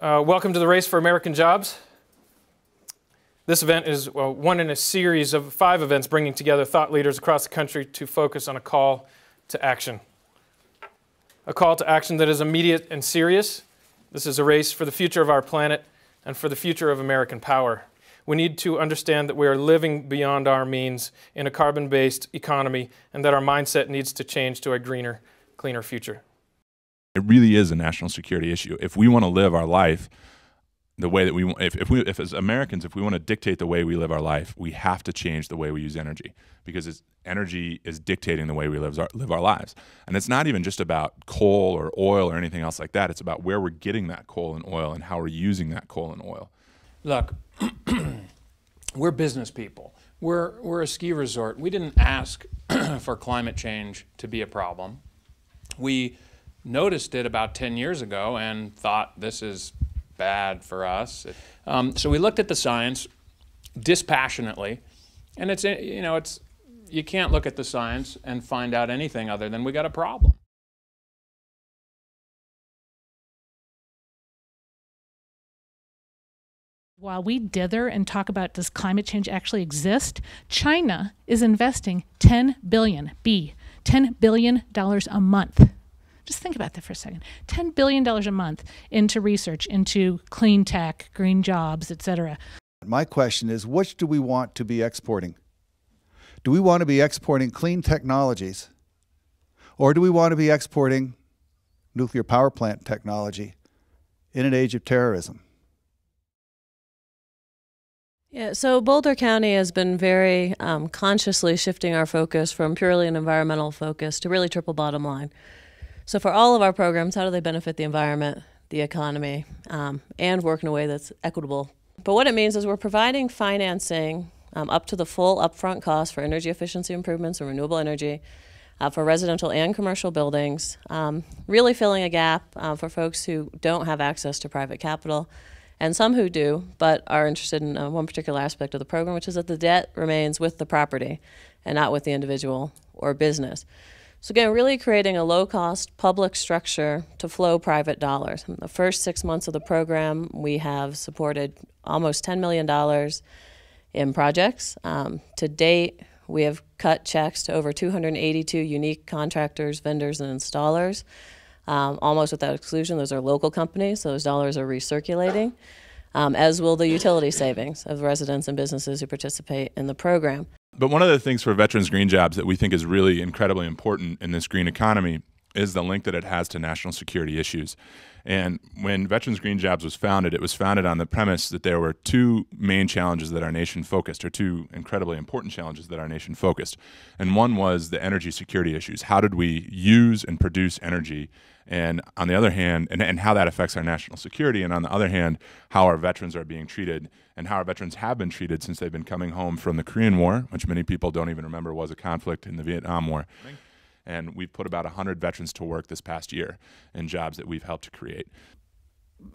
Welcome to the Race for American Jobs. This event is one in a series of 5 events bringing together thought leaders across the country to focus on a call to action. A call to action that is immediate and serious. This is a race for the future of our planet and for the future of American power. We need to understand that we are living beyond our means in a carbon-based economy and that our mindset needs to change to a greener, cleaner future. It really is a national security issue. If we want to live our life the way that we want, if as Americans, if we want to dictate the way we live our life, we have to change the way we use energy, because energy is dictating the way we live our lives. And it's not even just about coal or oil or anything else like that. It's about where we're getting that coal and oil and how we're using that coal and oil. Look, we're business people. We're a ski resort. We didn't ask for climate change to be a problem. We noticed it about 10 years ago and thought this is bad for us. So we looked at the science dispassionately, and you can't look at the science and find out anything other than we got a problem. While we dither and talk about does climate change actually exist, China is investing $10 billion a month. Just think about that for a second. $10 billion a month into research, into clean tech, green jobs, etc. My question is, which do we want to be exporting? Do we want to be exporting clean technologies? Or do we want to be exporting nuclear power plant technology in an age of terrorism? Yeah, so Boulder County has been very consciously shifting our focus from purely an environmental focus to really triple bottom line. So for all of our programs, how do they benefit the environment, the economy, and work in a way that's equitable? But what it means is we're providing financing up to the full upfront cost for energy efficiency improvements and renewable energy for residential and commercial buildings, really filling a gap for folks who don't have access to private capital, and some who do, but are interested in one particular aspect of the program, which is that the debt remains with the property and not with the individual or business. So again, really creating a low-cost public structure to flow private dollars. In the first 6 months of the program, we have supported almost $10 million in projects. To date, we have cut checks to over 282 unique contractors, vendors, and installers. Almost without exclusion, those are local companies, so those dollars are recirculating, as will the utility savings of residents and businesses who participate in the program. But one of the things for Veterans Green Jobs that we think is really incredibly important in this green economy is the link that it has to national security issues. And when Veterans Green Jobs was founded, it was founded on the premise that there were 2 main challenges that our nation focused, or 2 incredibly important challenges that our nation focused. And one was the energy security issues. How did we use and produce energy? And on the other hand, and how that affects our national security, and on the other hand, how our veterans are being treated and how our veterans have been treated since they've been coming home from the Korean War, which many people don't even remember was a conflict, in the Vietnam War. And we've put about 100 veterans to work this past year in jobs that we've helped to create.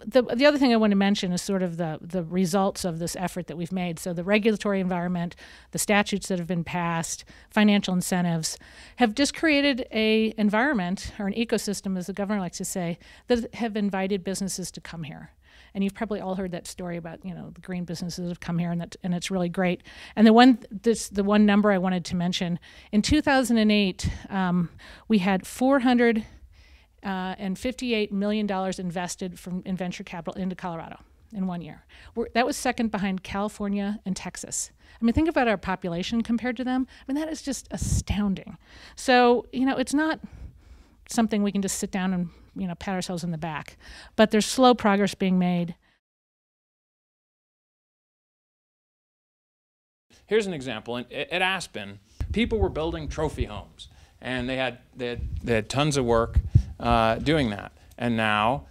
The other thing I want to mention is sort of the results of this effort that we've made. So the regulatory environment, the statutes that have been passed, financial incentives have just created an environment, or an ecosystem, as the governor likes to say, that have invited businesses to come here. And you've probably all heard that story about, the green businesses have come here, and it's really great. And the one number I wanted to mention, in 2008, we had $458 million invested in venture capital into Colorado in 1 year. That was second behind California and Texas. I mean, think about our population compared to them. I mean, that is just astounding. So, it's not something we can just sit down and, pat ourselves in the back. But there's slow progress being made. Here's an example. At Aspen, people were building trophy homes, and they had tons of work doing that. And now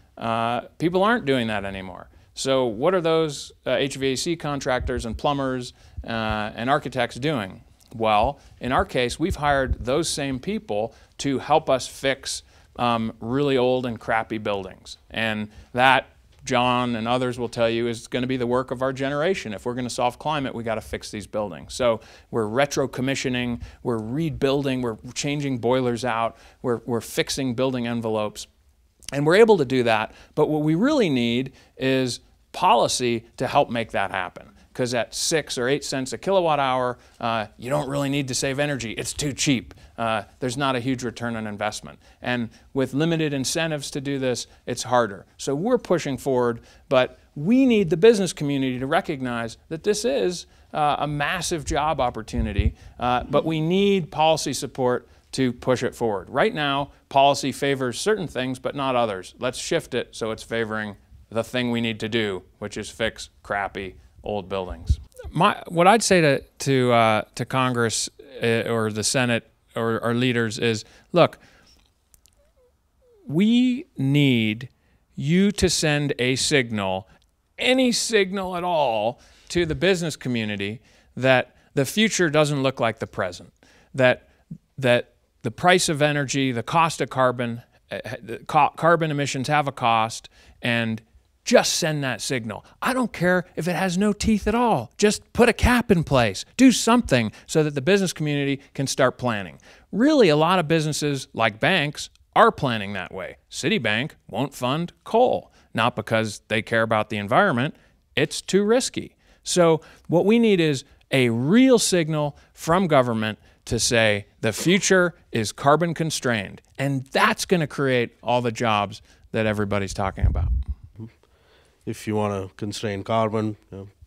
people aren't doing that anymore. So what are those HVAC contractors and plumbers and architects doing? Well, in our case, we've hired those same people to help us fix really old and crappy buildings. And that, John and others will tell you, is going to be the work of our generation. If we're going to solve climate, we got to fix these buildings. So we're retro commissioning, we're rebuilding, we're changing boilers out, we're fixing building envelopes. And we're able to do that, but what we really need is policy to help make that happen. Because at 6 or 8 cents a kilowatt hour, you don't really need to save energy. It's too cheap. There's not a huge return on investment. And with limited incentives to do this, it's harder. So we're pushing forward, but we need the business community to recognize that this is a massive job opportunity, but we need policy support to push it forward. Right now, policy favors certain things, but not others. Let's shift it so it's favoring the thing we need to do, which is fix crappy old buildings. What I'd say to Congress or the Senate or our leaders is, look, we need you to send a signal, any signal at all, to the business community that the future doesn't look like the present, that the price of energy, the cost of carbon emissions have a cost, and just send that signal. I don't care if it has no teeth at all. Just put a cap in place. Do something so that the business community can start planning. Really, a lot of businesses, like banks, are planning that way. Citibank won't fund coal, not because they care about the environment. It's too risky. So what we need is a real signal from government to say the future is carbon constrained. And that's going to create all the jobs that everybody's talking about. If you want to constrain carbon,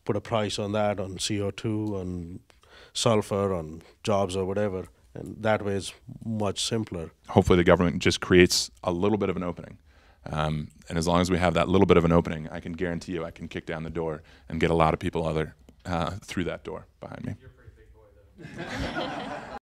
put a price on that, on CO2, on sulfur, on jobs or whatever, and that way it's much simpler. Hopefully the government just creates a little bit of an opening. And as long as we have that little bit of an opening, I can guarantee you I can kick down the door and get a lot of people through that door behind me. You're a pretty big boy, though.